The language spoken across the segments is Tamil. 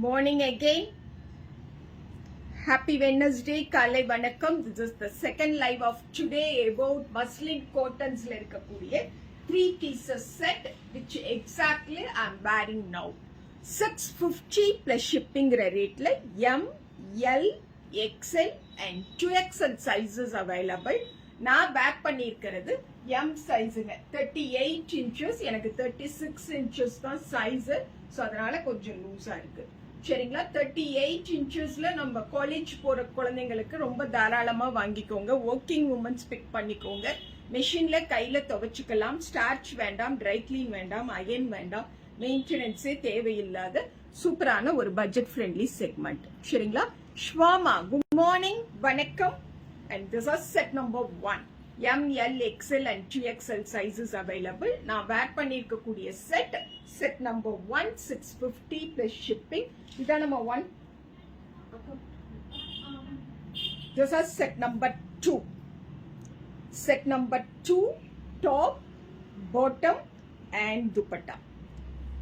Morning again. Happy Wednesday. Kalai Vanakkam. This is the second live of today about muslin cottons la irukkudiya 3 pieces set which exactly I am wearing now. 650 plus shipping rate la M, L, XL and 2XL sizes available. நான் பேக் பண்ணியிருக்கிறது M சைஸுங்க 38 inches எனக்கு 36 inches தான் சைஸு. ஸோ அதனால கொஞ்சம் லூஸாக இருக்கு. சரிங்களா? 38 inchesல நம்ம காலேஜ் போற குழந்தைங்களுக்கு ரொம்ப தாராளமா வாங்கிக்கோங்க. ஒர்க்கிங் உமன்ஸ் பிக் பண்ணிக்கோங்க. மெஷின்ல கையில துவைச்சுக்கலாம். ஸ்டார்ச் வேண்டாம், ட்ரை கிளீன் வேண்டாம், அயன் வேண்டாம், மெயின்டெனன்ஸே தேவையில்லாத சூப்பரான ஒரு பட்ஜெட் ஃப்ரெண்ட்லி செக்மெண்ட். சரிங்களா? ஷ்வாமா குட் மார்னிங், வணக்கம். And this is set number 1. M, L, XL and 2XL sizes available. நான் வேர் பண்ணிருக்கக்கூடிய set number 1, 650 plus shipping. இதான் நம்ம 1. This is set number 2. Set number 2, top, bottom and dupatta.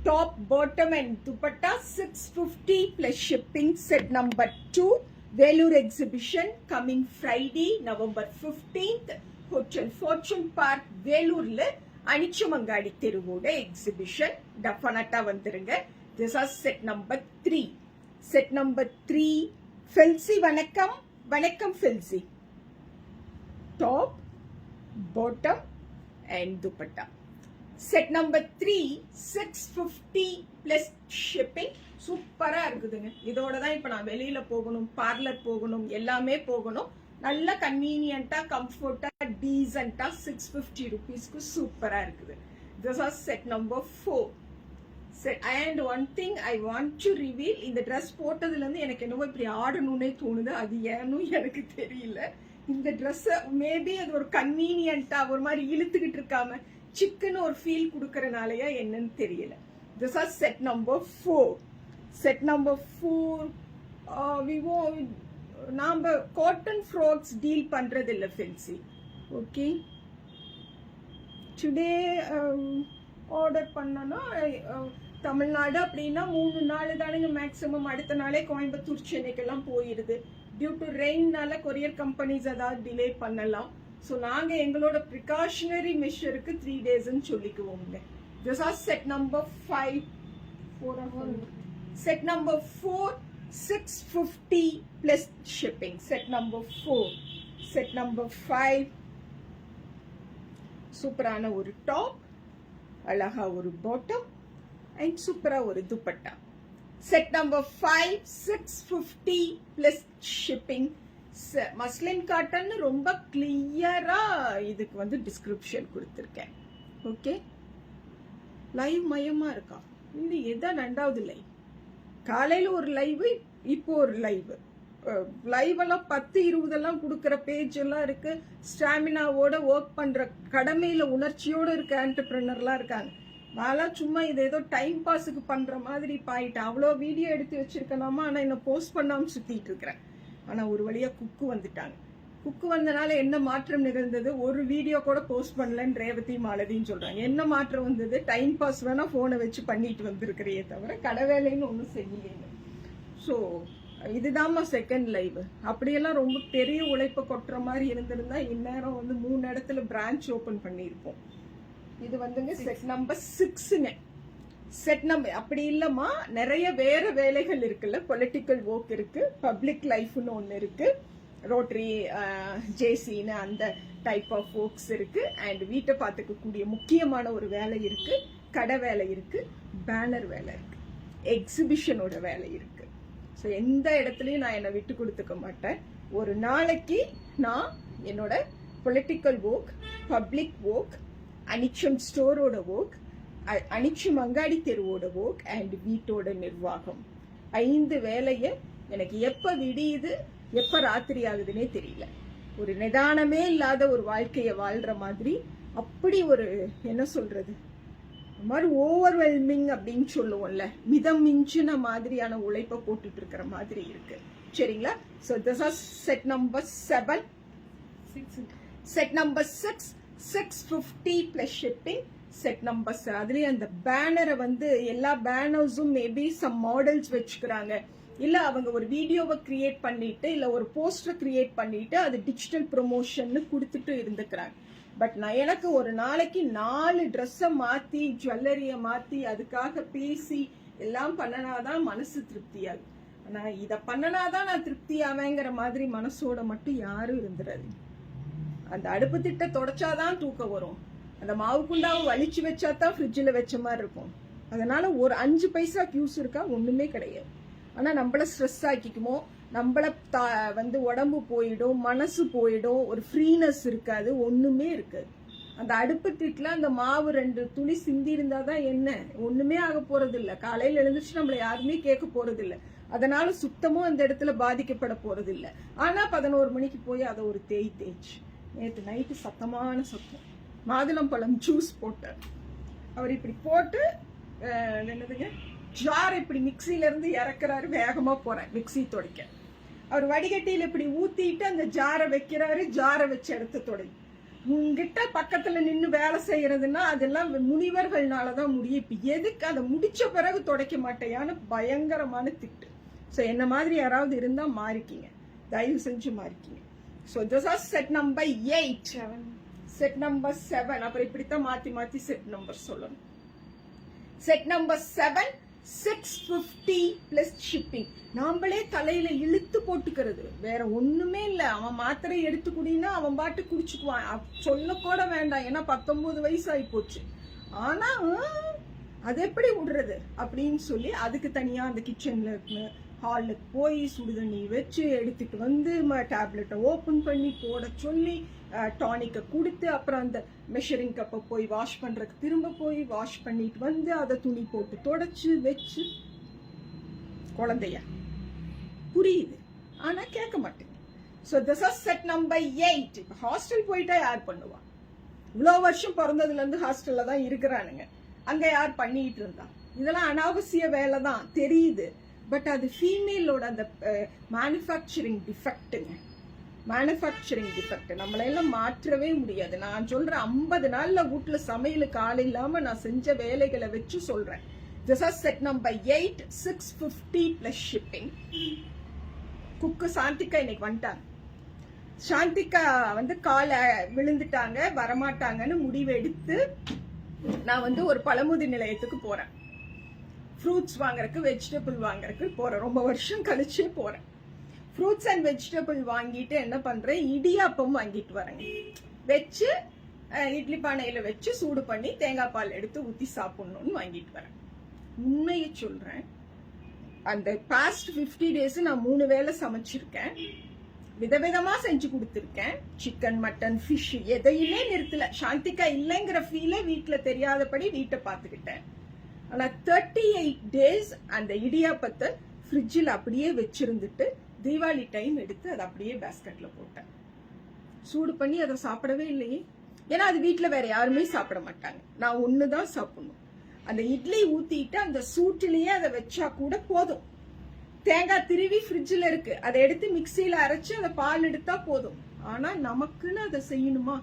Top, bottom and dupatta 650 plus shipping. Set number 2. Vellore exhibition coming Friday, November 15th. Hotel Fortune Park, Vellore, Anichumangadi Teruvoda exhibition. Definitely vandirunga. This is set number 3. Set number 3, Felsi Vanakkam. Vanakkam Felsi. Top, bottom and dupatta. Set number 3, 650 plus shipping. சூப்பரா இருக்குதுங்க. இதோட தான் இப்ப நான் வெளியில போகணும், பார்லர் போகணும், எல்லாமே போகணும். நல்ல கன்வீனியன்ட்டா, கம்ஃபர்ட்டா, டீசென்ட்டா 650 rupeesக்கு சூப்பரா இருக்குது. This is set number 4. And one thing I want to reveal, இந்த ட்ரெஸ் போட்டதுல இருந்து எனக்கு என்னவோ இப்படி ஆடணும்னே தோணுது. அது ஏன்னு எனக்கு தெரியல. இந்த ட்ரெஸ் மேபி அது ஒரு கன்வீனியன்ட்டா ஒரு மாதிரி இழுத்துக்கிட்டு இருக்காம சிக்கன் ஒரு ஃபீல் கொடுக்கறனாலயா என்னன்னு தெரியல. This is set number 4. Set number 4, நாம காட்டன் ஃப்ராக்ஸ் டீல் பண்றது இல்ல ஃபென்சி. ஓகே, டுடே ஆர்டர் பண்ணனா தமிழ்நாடு அப்படின்னா 3 நாள் தானுங்க மேக்ஸிமம். அடுத்த நாளே கோயம்புத்தூர் சென்னைக்கெல்லாம் போயிடுது. டியூ டு ரெயின்னால கொரியர் கம்பெனிஸ் ஏதாவது டிலே பண்ணலாம். ஸோ நாங்க எங்களோட precautionary மெஷருக்கு 3 daysன்னு சொல்லிக்குவோங்க. This is set number 5. Set number 4, 650 plus shipping. Set number 4. Set number 5. சூப்பரான ஒரு டாப், அழகா ஒரு பாட்டம் and சூப்பரா ஒரு dupatta. Set number 5, 650 plus shipping. Muslin cotton ரொம்ப கிளியரா இதுக்கு வந்து டிஸ்கிரிப்ஷன் கொடுத்திருக்கேன். ஓகே, லைவ் மயமா இருக்கா இது? எதான் 2வது லைவ்? காலையில ஒரு லைவ், இப்போ ஒரு லைவ். லைவ் எல்லாம் 10-20 எல்லாம் கொடுக்கற பேஜ் எல்லாம் இருக்கு. ஸ்டாமினாவோட ஒர்க் பண்ற, கடமையில உணர்ச்சியோட இருக்க ஆண்டர்பிரனர்லாம் இருக்காங்க. நான் சும்மா இது ஏதோ டைம் பாஸுக்கு பண்ற மாதிரி பாயிட்டேன். அவ்வளோ வீடியோ எடுத்து வச்சிருக்கலாமா, ஆனா என்ன போஸ்ட் பண்ணாம சுத்திட்டு இருக்கிறேன். ஆனா ஒரு வழியா குக்கு வந்துட்டாங்க. குக்கு வந்தனால என்ன மாற்றம் நிகழ்ந்தது? ஒரு வீடியோ கூட போஸ்ட் பண்ணலன்னு ரேவதி மாலதின்னு சொல்றாங்க. என்ன மாற்றம் வந்தது? டைம் பாஸ் வேணா போனை வச்சு பண்ணிட்டு வந்திருக்கிறையே தவிர கடை வேலைன்னு ஒன்றும் செய்யலைங்க. ஸோ இதுதான்மா செகண்ட் லைவ். அப்படியெல்லாம் ரொம்ப பெரிய உழைப்பை கொட்டுற மாதிரி இருந்திருந்தா இந்நேரம் வந்து 3 இடத்துல பிரான்ச் ஓபன் பண்ணியிருப்போம். இது வந்துங்க செட் நம்பர் 6ங்க. செட் நம்பர் அப்படி இல்லம்மா, நிறைய வேற வேலைகள் இருக்குல்ல. பொலிட்டிக்கல் ஒர்க் இருக்கு, பப்ளிக் லைஃப்னு ஒன்று இருக்கு, ரோட்டரி, ஜேசின்னு அந்த டைப் ஆஃப் ஒர்க்ஸ் இருக்கு. அண்ட் வீட்டை பார்த்துக்கக்கூடிய முக்கியமான ஒரு வேலை இருக்கு, கடை வேலை இருக்கு, பேனர் வேலை இருக்கு, எக்ஸிபிஷனோட வேலை இருக்கு. ஸோ எந்த இடத்துலையும் நான் என்னை விட்டு கொடுத்துக்க மாட்டேன். ஒரு நாளைக்கு நான் என்னோட பொலிட்டிக்கல் ஒர்க், பப்ளிக் ஒர்க், அனிச்சம் ஸ்டோரோட ஒர்க், அனிச்சம் அங்காடி தெருவோட ஒர்க் அண்ட் வீட்டோட நிர்வாகம், 5 வேலையை எனக்கு எப்ப விடியுது எப்ப ராத்திரி ஆகுதுன்னே தெரியல. ஒரு நிதானமே இல்லாத ஒரு வாழ்க்கையை வாழ்ற மாதிரி, அப்படி ஒரு என்ன சொல்றது, மாதிரி ஓவர்வெல்மிங் அப்படின்னு சொல்லுவோம்ல, மிதம் மிஞ்சின மாதிரியான உழைப்பை போட்டுட்டு இருக்கிற மாதிரி இருக்கு. சரிங்களா? So this is set number 7. Set number 6, 650 plus shipping. Set number 7 அதுலயே அந்த பேனரை வந்து எல்லா பேனர்ஸும் மேபி சம் மாடல்ஸ் வச்சுக்கிறாங்க, இல்ல அவங்க ஒரு வீடியோவை கிரியேட் பண்ணிட்டு இல்ல ஒரு போஸ்டர் கிரியேட் பண்ணிட்டு அது டிஜிட்டல் ப்ரொமோஷன் கொடுத்துட்டு இருந்துக்கிறாங்க. பட் நான் எனக்கு ஒரு நாளைக்கு 4 ட்ரெஸ்ஸை மாத்தி ஜுவல்லரிய மாத்தி அதுக்காக பேசி எல்லாம் பண்ணனாதான் மனசு திருப்தியாகும். ஆனா இத பண்ணனாதான் நான் திருப்தி ஆவேங்கிற மாதிரி மனசோட மட்டும் யாரும் இருந்துடாது. அந்த அடுப்பு திட்ட தொடச்சாதான் தூக்கம் வரும், அந்த மாவு குண்டாவை வலிச்சு வச்சாதான் ஃப்ரிட்ஜில் வச்ச மாதிரி இருக்கும். அதனால ஒரு 5 பைசா யூஸ் இருக்கா? ஒண்ணுமே கிடையாது. ஆனா நம்மள ஸ்ட்ரெஸ் ஆக்கிக்குமோ, நம்மள வந்து உடம்பு போயிடும், மனசு போயிடும், ஒரு ஃப்ரீனஸ் இருக்காது, ஒண்ணுமே இருக்காது. அந்த அடுப்பு திட்டுல அந்த மாவு 2 துளி சிந்தி இருந்தாதான் என்ன, ஒண்ணுமே ஆக போறது இல்ல. காலையில எழுந்துச்சு நம்மள யாருமே கேட்க போறது இல்ல, அதனால சுத்தமும் அந்த இடத்துல பாதிக்கப்பட போறது இல்ல. ஆனா 11 மணிக்கு போய் அதை ஒரு தேய்ச்சு, நேற்று நைட்டு சத்தமான சத்தம், மாதுளம்பழம் ஜூஸ் போட்டார். அவர் இப்படி போட்டு என்னதுங்க ஜார் இப்படி மிக்சில இருந்து இறக்குறாரு, வேகமா போறேன் மிக்சி துடைக்க. அவர் வடிகட்டியில இப்படி ஊத்திட்டு அந்த ஜாரை வைக்கிறாரு, ஜாரை வச்சு எடுத்து தொடை. உங்ககிட்ட பக்கத்துல நின்று வேலை செய்யறதுன்னா அதெல்லாம் முனிவர்கள்னாலதான் முடியும். இப்ப எதுக்கு அதை முடிச்ச பிறகு துடைக்க மாட்டேயான்னு பயங்கரமான திட்டு. ஸோ என்ன மாதிரி யாராவது இருந்தா மாறிக்கிங்க, தயவு செஞ்சு மாறிக்கிங்க. So this is set number 8. Set number 7 அப்புறம் இப்படித்தான் மாத்தி மாத்தி செட் நம்பர் சொல்லணும். Set number 7, 650 plus shipping. நாமளே தலையில இழுத்து போட்டுக்கிறது, வேற ஒண்ணுமே இல்ல. அவன் மாத்திரை எடுத்து குடினா அவன் பாட்டு குடிச்சுக்குவான், சொல்ல கூட வேண்டாம், ஏன்னா 19 வயசு ஆகி போச்சு. ஆனா அது எப்படி விடுறது அப்படின்னு சொல்லி அதுக்கு தனியா அந்த கிச்சன்ல இருக்கு ஹாலுக்கு போய் சுடுதண்ணி வச்சு எடுத்துட்டு வந்து டேப்லெட்டை ஓப்பன் பண்ணி போட சொல்லி டானிக்கை கொடுத்து அப்புறம் அந்த மெஷரிங் கப்பை போய் வாஷ் பண்றதுக்கு திரும்ப போய் வாஷ் பண்ணிட்டு வந்து அதை துணி போட்டு தொடச்சு வச்சு. குழந்தைய புரியுது, ஆனா கேட்க மாட்டேங்க. So this is set number 8. இப்போ ஹாஸ்டல் போயிட்டா யார் பண்ணுவா? இவ்வளோ வருஷம் பிறந்ததுல இருந்து ஹாஸ்டல்ல தான் இருக்கிறானுங்க, அங்க யார் பண்ணிட்டு இருந்தா? இதெல்லாம் அனாவசிய வேலை தான் தெரியுது, பட் அது ஃபீமேலோட அந்த மேனுஃபேக்சரிங் டிஃபெக்ட்டுங்க. மேனுஃபேக்சரிங் டிஃபெக்ட் நம்மளெல்லாம் மாற்றவே முடியாது. நான் சொல்றேன் 50 நாள்ல வீட்டுல சமையலுக்கு ஆள் இல்லாம நான் செஞ்ச வேலைகளை வச்சு சொல்றேன். This is set number 8, 650 plus shipping. குக்கு சாந்திகா இன்னைக்கு வந்துட்டாங்க. சாந்திகா வந்து காலை விழுந்துட்டாங்க, வரமாட்டாங்கன்னு முடிவு எடுத்து நான் வந்து ஒரு பழமுதி நிலையத்துக்கு போறேன். ஃப்ரூட்ஸ் வாங்குறதுக்கு, வெஜிடபிள் வாங்குறதுக்கு போறேன். ரொம்ப வருஷம் கழிச்சே போறேன். ஃப்ரூட்ஸ் அண்ட் வெஜிடபிள் வாங்கிட்டு என்ன பண்றேன், இடியாப்பம் வாங்கிட்டு வரேங்க. வச்சு இட்லி பானையில வச்சு சூடு பண்ணி தேங்காய் பால் எடுத்து ஊத்தி சாப்பிடணும்னு வாங்கிட்டு வரேன். உண்மையை சொல்றேன், அந்த பாஸ்ட் 50 days நான் 3 வேளை சமைச்சிருக்கேன், விதவிதமா செஞ்சு கொடுத்துருக்கேன். சிக்கன், மட்டன், ஃபிஷ் எதையுமே நிறுத்தல. சாந்திகா இல்லைங்கிற ஃபீலே வீட்டுல தெரியாதபடி வீட்டை பார்த்துக்கிட்டேன். ஆனா 38 days அந்த இடியாப்பத்தை ஃப்ரிட்ஜில் அப்படியே வச்சிருந்துட்டு தீபாவளி டைம் எடுத்து அதை அப்படியே பேஸ்கெட்ல போட்டேன். சூடு பண்ணி அதை சாப்பிடவே இல்லையே, ஏன்னா அது வீட்டுல வேற யாருமே சாப்பிட மாட்டாங்க, நான் ஒண்ணுதான் சாப்பிடணும். அந்த இட்லி ஊத்திட்டு அந்த சூட்டிலேயே அதை வச்சா கூட போதும். தேங்காய் திருவி ஃப்ரிட்ஜில் இருக்கு, அதை எடுத்து மிக்சியில அரைச்சு அதை பால் எடுத்தா போதும். ஆனா நமக்குன்னு அதை செய்யணுமா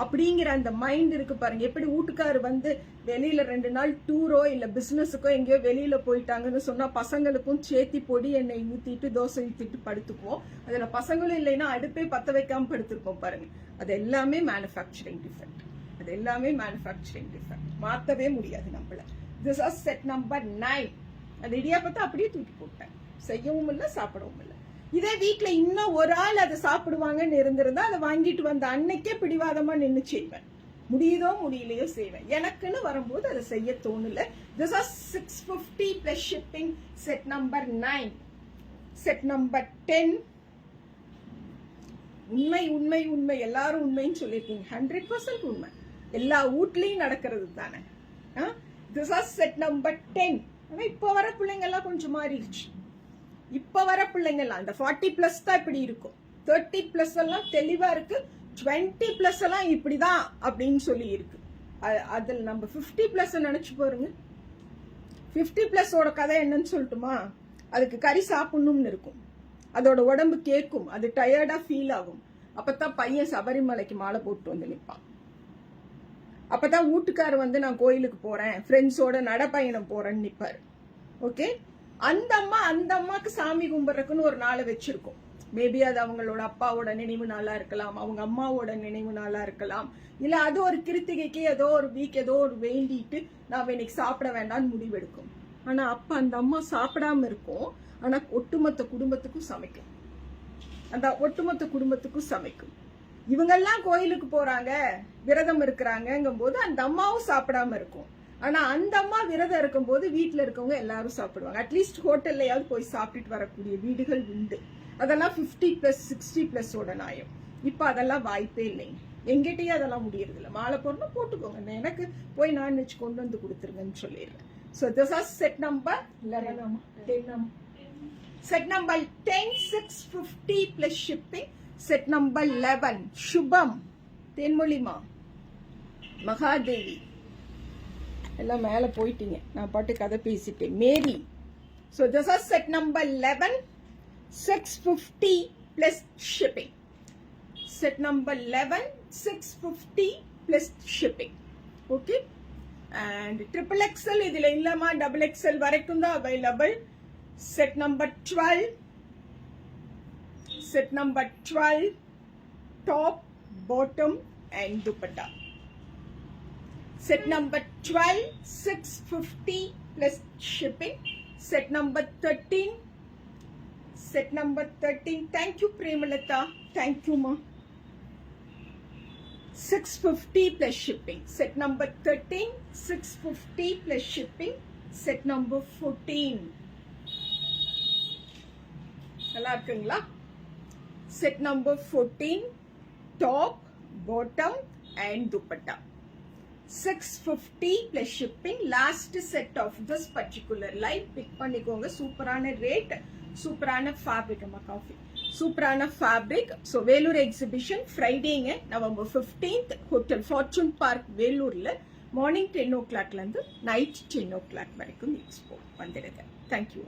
அப்படிங்கிற அந்த மைண்ட் இருக்கு பாருங்க. எப்படி வீட்டுக்காரு வந்து வெளியில 2 நாள் டூரோ இல்ல பிசினஸுக்கோ எங்கேயோ வெளியில போயிட்டாங்கன்னு சொன்னா பசங்களுக்கும் சேத்தி பொடி எண்ணெய் ஊத்திட்டு தோசை ஊத்திட்டு படுத்துக்குவோம். அதுல பசங்களும் இல்லைன்னா அடுப்பே பத்த வைக்காம படுத்திருக்கோம் பாருங்க. அது எல்லாமே மேனுஃபேக்சரிங் டிஃபெக்ட், அது எல்லாமே மேனுஃபேக்சரிங் டிஃபெக்ட், மாத்தவே முடியாது நம்மள. This is set number 9. அந்த இடியாப்பத்தை அப்படியே தூக்கி போட்டேன், செய்யவும் இல்லை சாப்பிடவும் இல்லை. இதே வீட்டுல இன்னும் ஒரு ஆள் அதை சாப்பிடுவாங்கன்னு இருந்திருந்தா அதை வாங்கிட்டு வந்த அன்னைக்கே பிடிவாதமா நின்று செய்வேன். முடியுதோ முடியலையோ செய்வேன். எனக்குன்னு வரும்போது அதை செய்ய தோணல. This is 650 plus shipping. Set number 9. Set number 10. உண்மை உண்மை உண்மை எல்லாரும் உண்மைன்னு சொல்லியிருக்கீங்க. 100% உண்மை. எல்லா வீட்லயும் நடக்கிறது தானே. This are set number 10. ஆனா இப்ப வர பிள்ளைங்க எல்லாம் கொஞ்சம் மாறிடுச்சு. இப்ப வர பிள்ளைங்க எல்லாம் இந்த 40+ தான் இப்படி இருக்கும். 30+ எல்லாம் தெளிவா இருக்கு. 20+ எல்லாம் இப்படிதான் அப்படின்னு சொல்லி இருக்கு. அதுல நம்ம 50+ நினைச்சு பாருங்க. 50+ ஓட கதை என்னன்னு சொல்லட்டுமா? அதுக்கு கறி சாப்பிடணும்னு இருக்கும். அதோட உடம்பு கேட்கும். அது டயர்டா ஃபீல் ஆகும். அப்பதான் பையன் சபரிமலைக்கு மாலை போட்டு வந்து நிற்பான். அப்பதான் வீட்டுக்காரர் வந்து நான் கோயிலுக்கு போறேன், ஃப்ரெண்ட்ஸோட நடைப்பயணம் போறேன்னு நிப்பாரு. ஓகே, அந்த அம்மாக்கு சாமி கும்பிட்றதுக்குன்னு ஒரு நாளை வச்சிருக்கோம். மேபி அது அவங்களோட அப்பாவோட நினைவு நாளா இருக்கலாம், அவங்க அம்மாவோட நினைவு நாளா இருக்கலாம், இல்ல அது ஒரு கிருத்திகைக்கு ஏதோ ஒரு வீக் ஏதோ ஒரு வேண்டிட்டு நாம இன்னைக்கு சாப்பிட வேண்டாம்னு முடிவெடுக்கும். ஆனா அப்ப அந்த அம்மா சாப்பிடாம இருக்கும். ஆனா ஒட்டுமொத்த குடும்பத்துக்கும் சமைக்கும். அந்த ஒட்டுமொத்த குடும்பத்துக்கும் சமைக்கும். இவங்கெல்லாம் கோயிலுக்கு போறாங்க, விரதம் இருக்கிறாங்கும் போது அந்த அம்மாவும் சாப்பிடாம இருக்கும். ஆனா அந்த அம்மா விரதம் இருக்கும் போது வீட்டுல இருக்கவங்க எல்லாரும் சாப்பிடுவாங்க. அட்லீஸ்ட் ஹோட்டல்லையாவது போய் சாப்பிட்டுட்டு வரக்கூடிய வீடுகள் உண்டு. அதெல்லாம் 50+, 60+ ஓட நாயம். இப்ப அதெல்லாம் வாய்ப்பே இல்லைங்க. எங்கிட்டயே அதெல்லாம் முடியறது இல்லை. மாலை போடணும் போட்டுக்கோங்க, எனக்கு போய் நான்வெஜ் கொண்டு வந்து கொடுத்துருங்கன்னு சொல்லிடுறேன். So this is set number 11. 10. Set number 10, 650 plus shipping. Set number 11, Shubham, Tenmolima, Mahadevi. எல்லாம் மேல போயிட்டீங்க, நான் பாட்டு கதை பேசிட்டேன். மேரி. So this is set number 11, 650 plus shipping. Set number 11, 650 plus shipping. Okay. And XXL இதுல இல்லமா, XXL வரைக்கும் தான் available. Set number 12, set number 12, top, bottom and dupatta. Set number 12, 650 plus shipping. Set number 13, set number 13, thank you Premalata, thank you ma. 650 plus shipping. Set number 13, 650 plus shipping. Set number 14. நல்லா இருக்குங்களா? Set number 14, top, bottom and dupatta. 650 plus shipping. Last set of this particular line. Pick பண்ணிக்கோங்க. சூப்பரான ரேட், சூப்பரான ஃபேப்ரிக். அம்மா காஃபி, சூப்பரான ஃபேப்ரிக். ஸோ வேலூர் எக்ஸிபிஷன் ஃப்ரைடேங்க, November 15th, hotel Fortune Park வேலூர்ல மார்னிங் 10 o'clockலேருந்து நைட் 10 o'clock வரைக்கும் எக்ஸ்போ வந்துடுங்க. தேங்க்யூ.